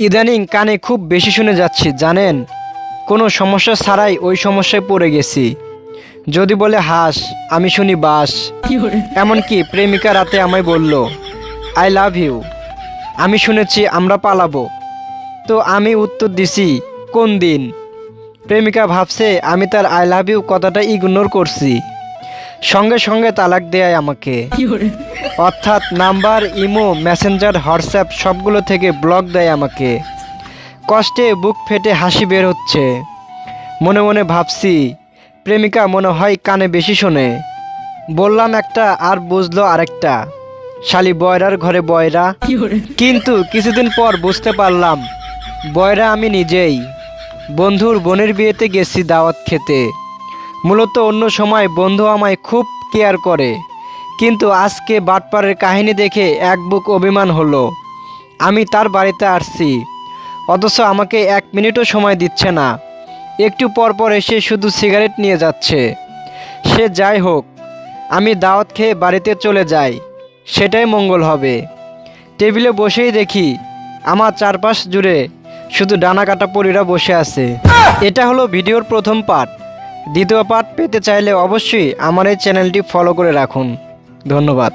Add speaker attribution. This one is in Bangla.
Speaker 1: ইদানিং কানে খুব বেশি শুনে যাচ্ছি জানেন, কোনো সমস্যা ছাড়াই ওই সমস্যায় পড়ে গেছি। যদি বলে হাঁস, আমি শুনি বাস। এমনকি প্রেমিকা রাতে আমায় বলল আই লাভ ইউ, আমি শুনেছি আমরা পালাবো। তো আমি উত্তর দিছি কোন দিন। প্রেমিকা ভাবছে আমি তার আই লাভ ইউ কথাটা ইগনোর করছি, সঙ্গে সঙ্গে তালাক দেয় আমাকে। অর্থাৎ নাম্বার, ইমো, মেসেঞ্জার, হোয়াটসঅ্যাপ সবগুলো থেকে ব্লক দেয় আমাকে। কষ্টে বুক ফেটে হাসি বের হচ্ছে। মনে মনে ভাবছি প্রেমিকা মনে হয় কানে বেশি শোনে। বললাম একটা আর বুঝলো আরেকটা, শালি বয়রার ঘরে বয়রা। কিন্তু কিছুদিন পর বুঝতে পারলাম বয়রা আমি নিজেই। বন্ধুর বোনের বিয়েতে গেছি দাওয়াত খেতে। মূলত অন্য সময় বন্ধু আমায় খুব কেয়ার করে, কিন্তু আজকে বাটপাড়ের কাহিনী দেখে এক বুক অভিমান হলো। আমি তার বাড়িতে আসছি, অথচ আমাকে 1 মিনিটও সময় দিচ্ছে না। একটু পর পর এসে শুধু সিগারেট নিয়ে যাচ্ছে। সে যাই হোক, আমি দাওয়াত খেয়ে বাড়িতে চলে যাই, সেটাই মঙ্গল হবে। টেবিলে বসেই দেখি আমার চারপাশ জুড়ে শুধু ডানা কাটা পরীরা বসে আছে। এটা হলো ভিডিওর প্রথম পার্ট। দ্বিতীয় পার্ট পেতে চাইলে অবশ্যই আমার এই চ্যানেলটি ফলো করে রাখুন। ধন্যবাদ।